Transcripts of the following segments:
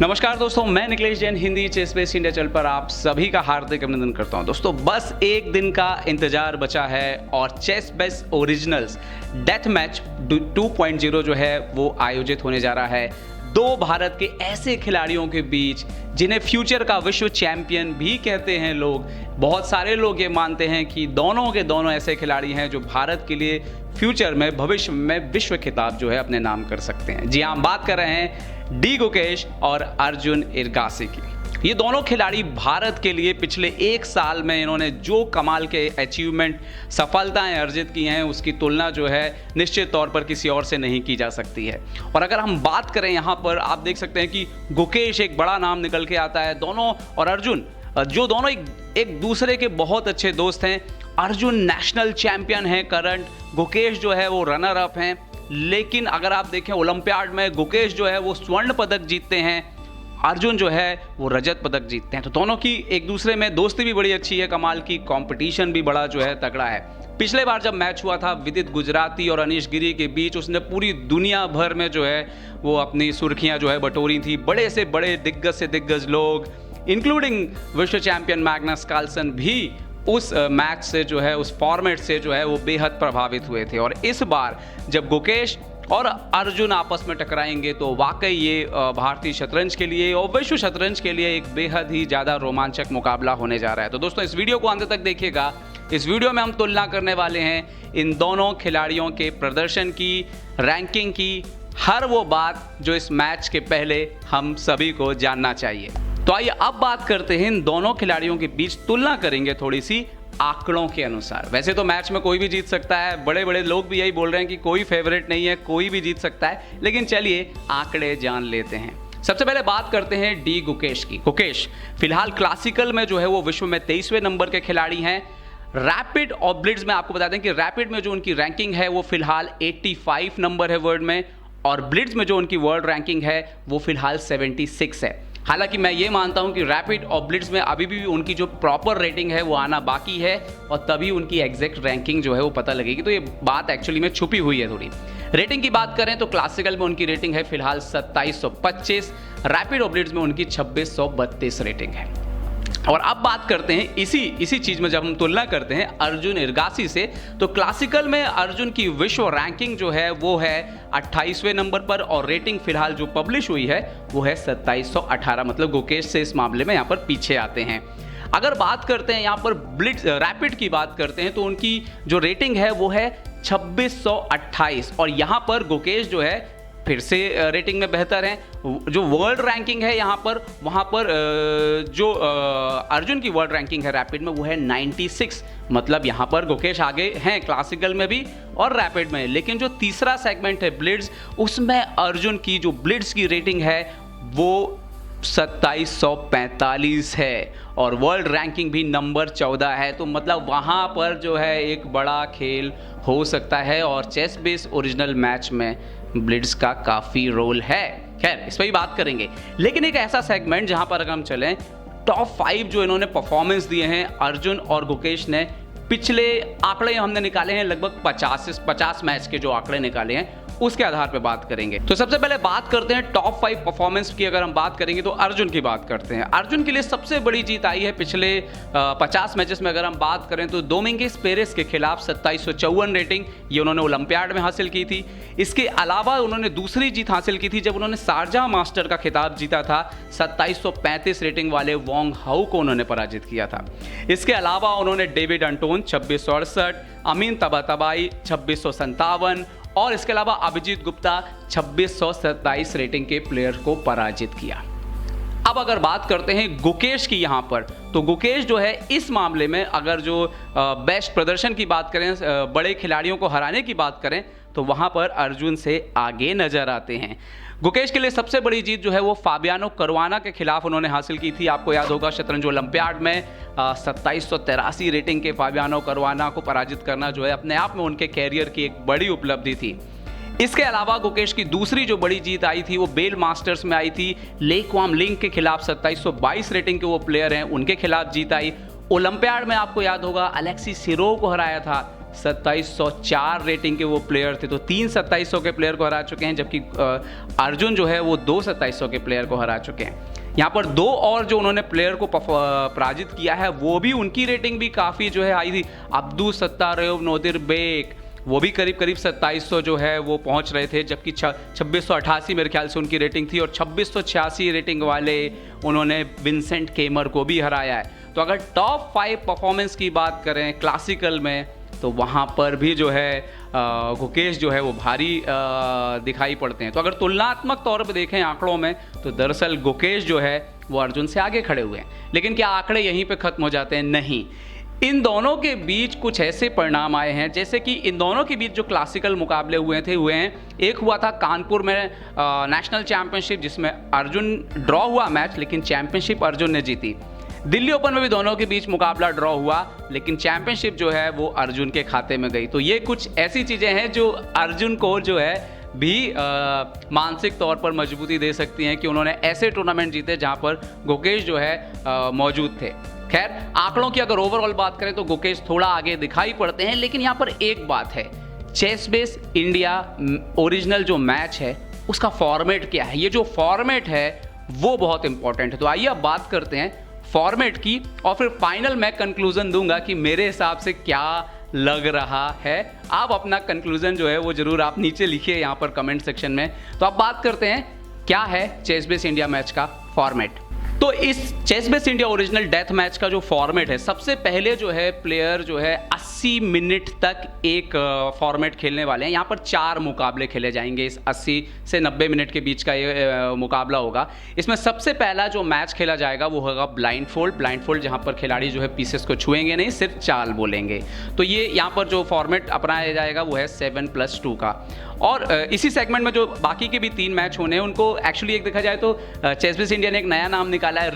नमस्कार दोस्तों, मैं Niklesh Jain Hindi chess base India channel पर आप सभी का हार्दिक अभिनंदन करता हूं। दोस्तों बस एक दिन का इंतजार बचा है और chase base originals death match 2.0 जो है वो आयोजित होने जा रहा है दो भारत के ऐसे खिलाड़ियों के बीच जिन्हें फ्यूचर का विश्व चैंपियन भी कहते हैं लोग। बहुत सारे लोग ये मानते हैं कि दोनों के दोनों ऐसे खिलाड़ी हैं जो भारत के लिए फ्यूचर में भविष्य में विश्व खिताब जो है अपने नाम कर सकते हैं। जी हाँ, हम बात कर रहे हैं डी गुकेश और अर्जुन इरगासी की। ये दोनों खिलाड़ी भारत के लिए पिछले एक साल में इन्होंने जो कमाल के अचीवमेंट सफलताएं अर्जित की हैं उसकी तुलना जो है निश्चित तौर पर किसी और से नहीं की जा सकती है। और अगर हम बात करें यहाँ पर आप देख सकते हैं कि गुकेश एक बड़ा नाम निकल के आता है दोनों, और अर्जुन जो दोनों एक दूसरे के बहुत अच्छे दोस्त हैं। अर्जुन नेशनल चैंपियन है करंट, गुकेश जो है वो रनर अप हैं। लेकिन अगर आप देखें ओलंपियाड में गुकेश जो है वो स्वर्ण पदक जीतते हैं, अर्जुन जो है वो रजत पदक जीतते हैं। तो दोनों की एक दूसरे में दोस्ती भी बड़ी अच्छी है, कमाल की कंपटीशन भी बड़ा जो है तगड़ा है। पिछले बार जब मैच हुआ था विदित गुजराती और अनीश गिरी के बीच, उसने पूरी दुनिया भर में जो है वो अपनी सुर्खियां जो है बटोरी थी। बड़े से बड़े दिग्गज से दिग्गज लोग इंक्लूडिंग विश्व चैंपियन मैग्नस कार्लसन भी उस मैच से जो है उस फॉर्मेट से जो है वो बेहद प्रभावित हुए थे। और इस बार जब गुकेश और अर्जुन आपस में टकराएंगे तो वाकई ये भारतीय शतरंज के लिए और विश्व शतरंज के लिए एक बेहद ही ज़्यादा रोमांचक मुकाबला होने जा रहा है। तो दोस्तों इस वीडियो को अंत तक देखिएगा। इस वीडियो में हम तुलना करने वाले हैं इन दोनों खिलाड़ियों के प्रदर्शन की, रैंकिंग की, हर वो बात जो इस मैच के पहले हम सभी को जानना चाहिए। तो आइए अब बात करते हैं इन दोनों खिलाड़ियों के बीच, तुलना करेंगे थोड़ी सी आंकड़ों के अनुसार। वैसे तो मैच में कोई भी जीत सकता है, बड़े बड़े लोग भी यही बोल रहे हैं कि कोई फेवरेट नहीं है, कोई भी जीत सकता है, लेकिन चलिए आंकड़े जान लेते हैं। सबसे पहले बात करते हैं डी गुकेश की। गुकेश फिलहाल क्लासिकल में जो है वो विश्व में 23वें नंबर के खिलाड़ी हैं। रैपिड और ब्लिट्ज में आपको बता दें कि रैपिड में जो उनकी रैंकिंग है वो फिलहाल 85 नंबर है वर्ल्ड में, और ब्लिट्ज में जो उनकी वर्ल्ड रैंकिंग है वो फिलहाल 76 है। हालांकि मैं ये मानता हूं कि रैपिड और ब्लिट्ज में अभी भी उनकी जो प्रॉपर रेटिंग है वो आना बाकी है, और तभी उनकी एग्जैक्ट रैंकिंग जो है वो पता लगेगी। तो ये बात एक्चुअली में छुपी हुई है थोड़ी। रेटिंग की बात करें तो क्लासिकल में उनकी रेटिंग है फिलहाल 2725, रैपिड और ब्लिट्ज में उनकी 2632 रेटिंग है। और अब बात करते हैं इसी चीज में जब हम तुलना करते हैं अर्जुन इरगासी से, तो क्लासिकल में अर्जुन की विश्व रैंकिंग जो है वो है 28वें नंबर पर, और रेटिंग फिलहाल जो पब्लिश हुई है वो है 2718। मतलब गुकेश से इस मामले में यहाँ पर पीछे आते हैं। अगर बात करते हैं यहाँ पर ब्लिट्ज रैपिड की बात करते हैं तो उनकी जो रेटिंग है वो है 2628, और यहाँ पर गुकेश जो है फिर से रेटिंग में बेहतर हैं। जो वर्ल्ड रैंकिंग है यहाँ पर, वहाँ पर जो अर्जुन की वर्ल्ड रैंकिंग है रैपिड में वो है 96। मतलब यहाँ पर गुकेश आगे हैं क्लासिकल में भी और रैपिड में। लेकिन जो तीसरा सेगमेंट है ब्लिट्ज, उसमें अर्जुन की जो ब्लिट्ज की रेटिंग है वो 2745 है, और वर्ल्ड रैंकिंग भी नंबर 14 है। तो मतलब वहाँ पर जो है एक बड़ा खेल हो सकता है, और चेस बेस ओरिजिनल मैच में ब्लिट्ज का काफ़ी रोल है। खैर इस पर भी बात करेंगे, लेकिन एक ऐसा सेगमेंट जहाँ पर अगर हम चलें, टॉप 5 जो इन्होंने परफॉर्मेंस दिए हैं अर्जुन और गुकेश ने, पिछले आंकड़े हमने निकाले हैं लगभग 50 मैच के जो आंकड़े निकाले हैं उसके आधार पे बात करेंगे। तो सबसे पहले बात करते हैं टॉप 5 परफॉर्मेंस की। अगर हम बात करेंगे तो अर्जुन की बात करते हैं। अर्जुन के लिए सबसे बड़ी जीत आई है पिछले 50 मैचेस में। अगर हम बात करें तो डोमिंगेस पेरेस के खिलाफ 2754 रेटिंग ये उन्होंने ओलंपियाड में हासिल की थी। इसके अलावा उन्होंने दूसरी जीत हासिल की थी जब उन्होंने शारजाह मास्टर का खिताब जीता था। 2735 रेटिंग वाले वोंग हाउ को उन्होंने पराजित किया था। इसके अलावा उन्होंने डेविड अंटोन 2668, अमीन तबातबाई 2657, और इसके अलावा अभिजीत गुप्ता 2627 रेटिंग के प्लेयर को पराजित किया। अब अगर बात करते हैं गुकेश की यहाँ पर, तो गुकेश जो है इस मामले में अगर जो बेस्ट प्रदर्शन की बात करें, बड़े खिलाड़ियों को हराने की बात करें, तो वहाँ पर अर्जुन से आगे नजर आते हैं। गुकेश के लिए सबसे बड़ी जीत जो है वो फाबियानो करुआना के खिलाफ उन्होंने हासिल की थी। आपको याद होगा शतरंज ओलंपियाड में 2783 रेटिंग के फाबियानो करुआना को पराजित करना जो है अपने आप में उनके कैरियर की एक बड़ी उपलब्धि थी। इसके अलावा गुकेश की दूसरी जो बड़ी जीत आई थी वो बेल मास्टर्स में आई थी। ले क्वाम लिंग के खिलाफ 2722 रेटिंग के वो प्लेयर हैं, उनके खिलाफ जीत आई। ओलंपियाड में आपको याद होगा अलेक्सी सिरोव को हराया था। 2704 रेटिंग के वो प्लेयर थे, तो 3 2700 के प्लेयर को हरा चुके हैं, जबकि अर्जुन जो है वो 2 2700 के प्लेयर को हरा चुके हैं। यहाँ पर 2 और जो उन्होंने प्लेयर को पराजित किया है वो भी, उनकी रेटिंग भी काफ़ी जो है हाई थी। अब्दुल सत्तार नोदिर बेग वो भी करीब 2700 जो है वो पहुंच रहे थे, जबकि 2688 मेरे ख्याल से उनकी रेटिंग थी, और 2686 रेटिंग वाले उन्होंने विंसेंट केमर को भी हराया है। तो अगर टॉप 5 परफॉर्मेंस की बात करें क्लासिकल में, तो वहाँ पर भी जो है गुकेश जो है वो भारी दिखाई पड़ते हैं। तो अगर तुलनात्मक तौर पर देखें आंकड़ों में, तो दरअसल गुकेश जो है वो अर्जुन से आगे खड़े हुए हैं। लेकिन क्या आंकड़े यहीं पे ख़त्म हो जाते हैं? नहीं, इन दोनों के बीच कुछ ऐसे परिणाम आए हैं, जैसे कि इन दोनों के बीच जो क्लासिकल मुकाबले हुए हैं। एक हुआ था कानपुर में नेशनल चैंपियनशिप, जिसमें अर्जुन ड्रॉ हुआ मैच, लेकिन चैंपियनशिप अर्जुन ने जीती। दिल्ली ओपन में भी दोनों के बीच मुकाबला ड्रॉ हुआ, लेकिन चैंपियनशिप जो है वो अर्जुन के खाते में गई। तो ये कुछ ऐसी चीज़ें हैं जो अर्जुन को जो है भी मानसिक तौर पर मजबूती दे सकती हैं कि उन्होंने ऐसे टूर्नामेंट जीते जहां पर गुकेश जो है मौजूद थे। खैर, आंकड़ों की अगर ओवरऑल बात करें तो गुकेश थोड़ा आगे दिखाई पड़ते हैं, लेकिन यहाँ पर एक बात है, चेस बेस इंडिया ओरिजिनल जो मैच है उसका फॉर्मेट क्या है। ये जो फॉर्मेट है वो बहुत इंपॉर्टेंट है। तो आइए अब बात करते हैं फॉर्मेट की, और फिर फाइनल मैं कंक्लूजन दूंगा कि मेरे हिसाब से क्या लग रहा है। आप अपना कंक्लूजन जो है वो जरूर आप नीचे लिखिए यहाँ पर कमेंट सेक्शन में। तो अब बात करते हैं क्या है चेस बेस इंडिया मैच का फॉर्मेट। तो इस chase base India original death match का जो फॉर्मेट है, सबसे पहले जो है प्लेयर जो है 80 मिनट तक एक फॉर्मेट खेलने वाले हैं। यहाँ पर 4 मुकाबले खेले जाएंगे, इस 80 से 90 मिनट के बीच का ये मुकाबला होगा। इसमें सबसे पहला जो मैच खेला जाएगा वो होगा ब्लाइंड फोल्ड, जहाँ पर खिलाड़ी जो है पीसेस को छुएंगे नहीं, सिर्फ चाल बोलेंगे। तो ये यहाँ पर जो फॉर्मेट अपनाया जाएगा वो है 7+2 का। और इसी सेगमेंट में जो बाकी के भी 3 मैच होने हैं उनको एक्चुअली एक देखा जाए तो चेस बेस इंडिया ने एक नया नाम निकाला है,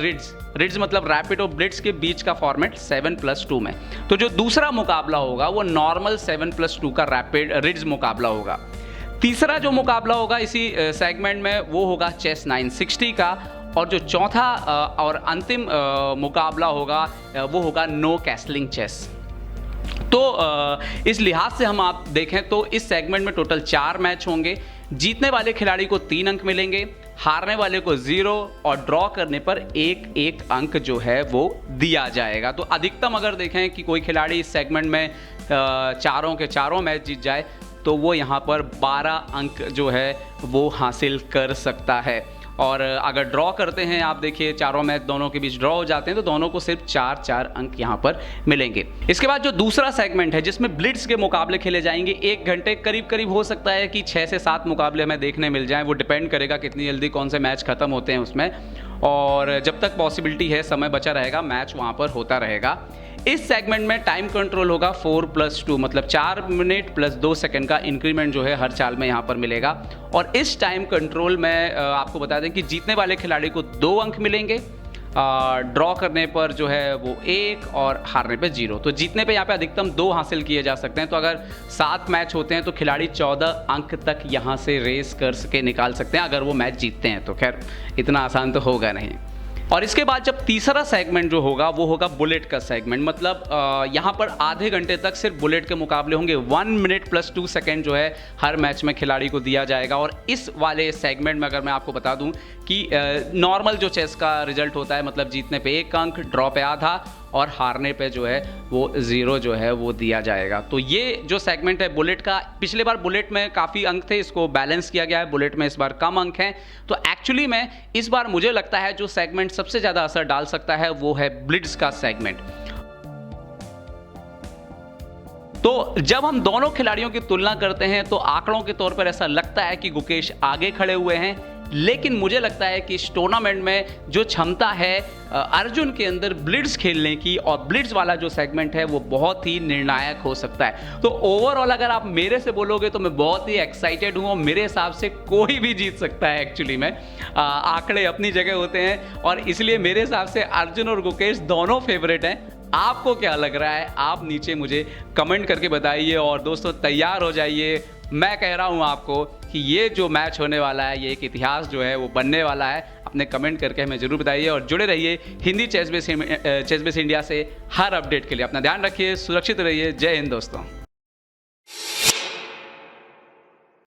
रिड्स मतलब रैपिड और ब्लिट्ज के बीच का फॉर्मेट 7+2 में। तो जो दूसरा मुकाबला होगा वो नॉर्मल 7+2 का रैपिड रिड्स मुकाबला होगा। तीसरा जो मुकाबला होगा इसी सेगमेंट में वो होगा चेस 960 का, और जो चौथा और अंतिम मुकाबला होगा वो होगा नो कैसलिंग चेस। तो इस लिहाज से हम आप देखें तो इस सेगमेंट में टोटल 4 मैच होंगे। जीतने वाले खिलाड़ी को 3 अंक मिलेंगे, हारने वाले को 0, और ड्रॉ करने पर 1 अंक जो है वो दिया जाएगा। तो अधिकतम अगर देखें कि कोई खिलाड़ी इस सेगमेंट में चारों के चारों मैच जीत जाए तो वो यहाँ पर 12 अंक जो है वो हासिल कर सकता है। और अगर ड्रॉ करते हैं, आप देखिए चारों मैच दोनों के बीच ड्रॉ हो जाते हैं तो दोनों को सिर्फ 4 अंक यहाँ पर मिलेंगे। इसके बाद जो दूसरा सेगमेंट है जिसमें ब्लिट्ज के मुकाबले खेले जाएंगे, 1 घंटे करीब हो सकता है कि 6 से 7 मुकाबले हमें देखने मिल जाएं। वो डिपेंड करेगा कितनी जल्दी कौन से मैच खत्म होते हैं उसमें, और जब तक पॉसिबिलिटी है, समय बचा रहेगा, मैच वहाँ पर होता रहेगा। इस सेगमेंट में टाइम कंट्रोल होगा 4+2, मतलब 4 मिनट प्लस 2 सेकंड का इंक्रीमेंट जो है हर चाल में यहाँ पर मिलेगा। और इस टाइम कंट्रोल में आपको बता दें कि जीतने वाले खिलाड़ी को 2 अंक मिलेंगे, ड्रॉ करने पर जो है वो 1 और हारने पे 0। तो जीतने पे यहाँ पे अधिकतम 2 हासिल किए जा सकते हैं। तो अगर 7 मैच होते हैं तो खिलाड़ी 14 अंक तक यहाँ से रेस कर सके निकाल सकते हैं अगर वो मैच जीतते हैं। तो खैर इतना आसान तो होगा नहीं। और इसके बाद जब तीसरा सेगमेंट जो होगा वो होगा बुलेट का सेगमेंट, मतलब यहाँ पर आधे घंटे तक सिर्फ बुलेट के मुकाबले होंगे। 1 मिनट प्लस 2 सेकंड जो है हर मैच में खिलाड़ी को दिया जाएगा। और इस वाले सेगमेंट में अगर मैं आपको बता दूं कि नॉर्मल जो चेस का रिजल्ट होता है, मतलब जीतने पे 1 अंक, ड्रॉ पे आधा और हारने पे जो है वो 0 जो है वो दिया जाएगा। तो ये जो सेगमेंट है बुलेट का, पिछले बार बुलेट में काफ़ी अंक थे, इसको बैलेंस किया गया है, बुलेट में इस बार कम अंक हैं। तो एक्चुअली में इस बार मुझे लगता है जो सेगमेंट सबसे ज़्यादा असर डाल सकता है वो है ब्लिट्ज का सेगमेंट। तो जब हम दोनों खिलाड़ियों की तुलना करते हैं तो आंकड़ों के तौर पर ऐसा लगता है कि गुकेश आगे खड़े हुए हैं, लेकिन मुझे लगता है कि इस टूर्नामेंट में जो क्षमता है अर्जुन के अंदर ब्लिट्ज खेलने की, और ब्लिट्ज वाला जो सेगमेंट है वो बहुत ही निर्णायक हो सकता है। तो ओवरऑल अगर आप मेरे से बोलोगे तो मैं बहुत ही एक्साइटेड हूँ, और मेरे हिसाब से कोई भी जीत सकता है। एक्चुअली में आंकड़े अपनी जगह होते हैं, और इसलिए मेरे हिसाब से अर्जुन और गुकेश दोनों फेवरेट हैं। आपको क्या लग रहा है आप नीचे मुझे कमेंट करके बताइए। और दोस्तों तैयार हो जाइए, मैं कह रहा हूं आपको कि ये जो मैच होने वाला है, ये एक इतिहास जो है वो बनने वाला है। अपने कमेंट करके हमें जरूर बताइए, और जुड़े रहिए हिंदी चेस बेस इंडिया से हर अपडेट के लिए। अपना ध्यान रखिए, सुरक्षित रहिए। जय हिंद दोस्तों।